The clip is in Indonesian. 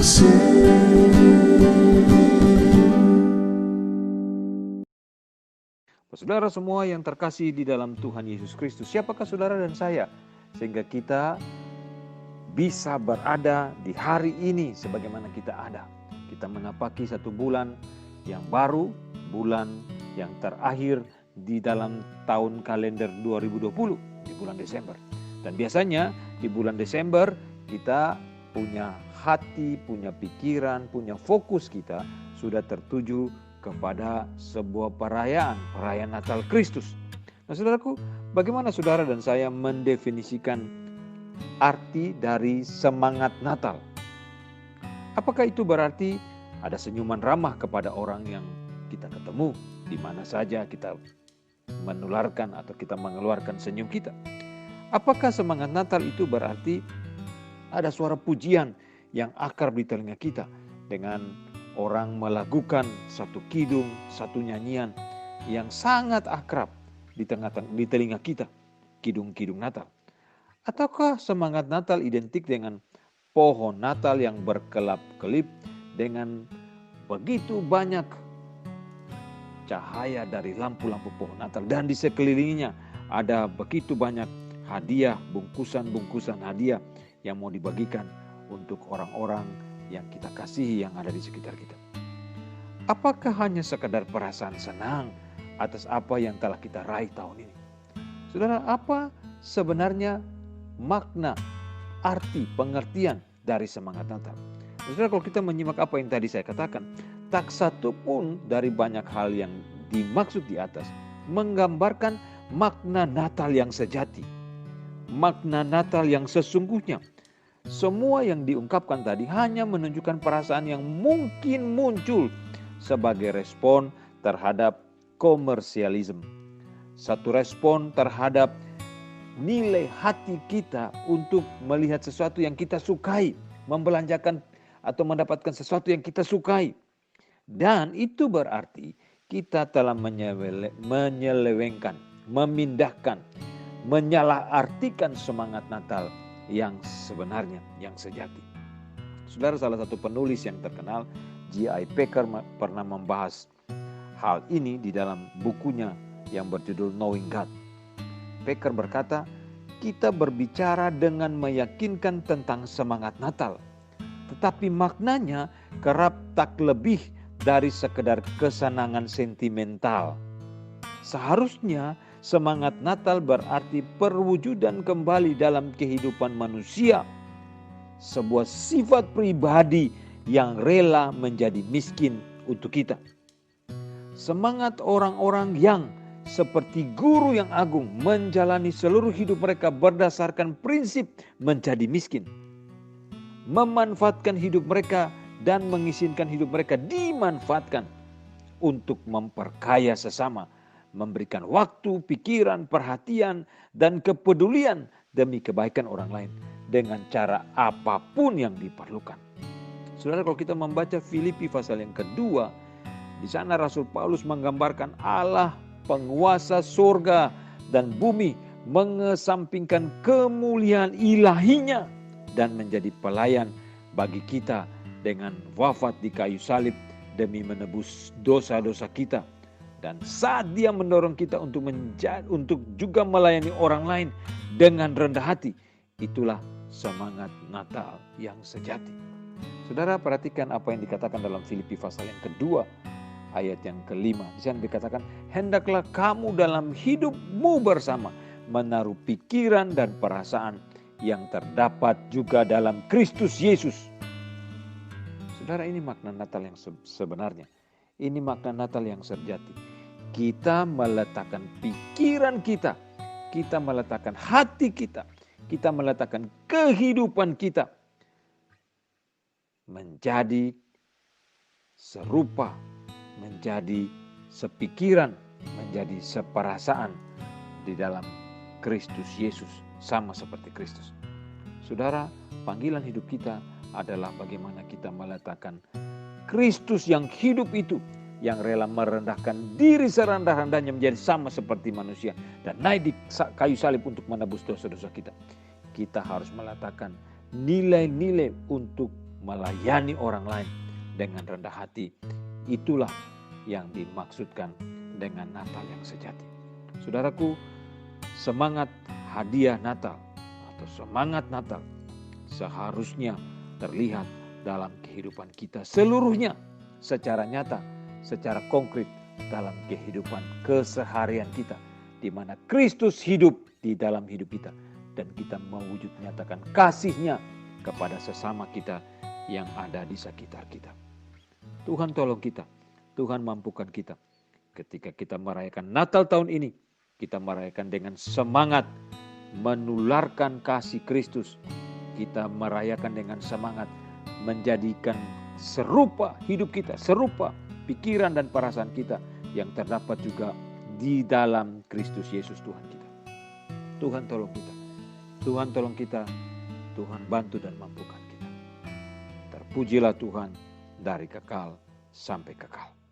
Saudara semua yang terkasih di dalam Tuhan Yesus Kristus, siapakah saudara dan saya sehingga kita bisa berada di hari ini sebagaimana kita ada. Kita menapaki satu bulan yang baru, bulan yang terakhir di dalam tahun kalender 2020 di bulan Desember. Dan biasanya di bulan Desember kita punya hati, punya pikiran, punya fokus kita sudah tertuju kepada sebuah perayaan Natal Kristus. Nah saudaraku, bagaimana saudara dan saya mendefinisikan arti dari semangat Natal? Apakah itu berarti ada senyuman ramah kepada orang yang kita ketemu, di mana saja kita menularkan atau kita mengeluarkan senyum kita? Apakah semangat Natal itu berarti ada suara pujian yang akrab di telinga kita dengan orang melakukan satu kidung, satu nyanyian yang sangat akrab di telinga kita, kidung-kidung Natal? Ataukah semangat Natal identik dengan pohon Natal yang berkelap-kelip dengan begitu banyak cahaya dari lampu-lampu pohon Natal, dan di sekelilingnya ada begitu banyak hadiah, bungkusan-bungkusan hadiah yang mau dibagikan untuk orang-orang yang kita kasihi yang ada di sekitar kita? Apakah hanya sekadar perasaan senang atas apa yang telah kita raih tahun ini? Saudara, apa sebenarnya makna, arti, pengertian dari semangat Natal? Saudara, kalau kita menyimak apa yang tadi saya katakan, tak satu pun dari banyak hal yang dimaksud di atas menggambarkan makna Natal yang sejati, makna Natal yang sesungguhnya. Semua yang diungkapkan tadi hanya menunjukkan perasaan yang mungkin muncul sebagai respon terhadap komersialisme. Satu respon terhadap nilai hati kita untuk melihat sesuatu yang kita sukai, membelanjakan atau mendapatkan sesuatu yang kita sukai. Dan itu berarti kita telah menyelewengkan, memindahkan, menyalahartikan semangat Natal yang sebenarnya, yang sejati. Saudara, salah satu penulis yang terkenal, J.I. Packer, pernah membahas hal ini di dalam bukunya yang berjudul Knowing God. Packer berkata, kita berbicara dengan meyakinkan tentang semangat Natal, tetapi maknanya kerap tak lebih dari sekedar kesenangan sentimental. Seharusnya semangat Natal berarti perwujudan kembali dalam kehidupan manusia, sebuah sifat pribadi yang rela menjadi miskin untuk kita. Semangat orang-orang yang seperti guru yang agung menjalani seluruh hidup mereka berdasarkan prinsip menjadi miskin, memanfaatkan hidup mereka dan mengizinkan hidup mereka dimanfaatkan untuk memperkaya sesama, memberikan waktu, pikiran, perhatian, dan kepedulian demi kebaikan orang lain dengan cara apapun yang diperlukan. Saudara, kalau kita membaca Filipi pasal yang kedua, di sana Rasul Paulus menggambarkan Allah penguasa surga dan bumi mengesampingkan kemuliaan ilahinya dan menjadi pelayan bagi kita dengan wafat di kayu salib demi menebus dosa-dosa kita. Dan saat dia mendorong kita untuk juga melayani orang lain dengan rendah hati, itulah semangat Natal yang sejati. Saudara, perhatikan apa yang dikatakan dalam Filipi pasal yang kedua, ayat yang kelima. Di sana dikatakan, hendaklah kamu dalam hidupmu bersama menaruh pikiran dan perasaan yang terdapat juga dalam Kristus Yesus. Saudara, ini makna Natal yang sebenarnya. Ini makna Natal yang sejati. Kita meletakkan pikiran kita, kita meletakkan hati kita, kita meletakkan kehidupan kita menjadi serupa, menjadi sepikiran, menjadi seperasaan di dalam Kristus Yesus, sama seperti Kristus. Saudara, panggilan hidup kita adalah bagaimana kita meletakkan Kristus yang hidup itu, yang rela merendahkan diri serendah-rendahnya menjadi sama seperti manusia dan naik di kayu salib untuk menebus dosa-dosa kita. Kita harus meletakkan nilai-nilai untuk melayani orang lain dengan rendah hati. Itulah yang dimaksudkan dengan Natal yang sejati. Saudaraku, semangat hadiah Natal atau semangat Natal seharusnya terlihat dalam kehidupan kita seluruhnya secara nyata, secara konkret dalam kehidupan keseharian kita, di mana Kristus hidup di dalam hidup kita dan kita mewujud nyatakan kasih-Nya kepada sesama kita yang ada di sekitar kita. Tuhan tolong kita, Tuhan mampukan kita. Ketika kita merayakan Natal tahun ini, kita merayakan dengan semangat menularkan kasih Kristus. Kita merayakan dengan semangat menjadikan serupa hidup kita, serupa pikiran dan perasaan kita yang terdapat juga di dalam Kristus Yesus Tuhan kita. Tuhan tolong kita. Tuhan tolong kita. Tuhan bantu dan mampukan kita. Terpujilah Tuhan dari kekal sampai kekal.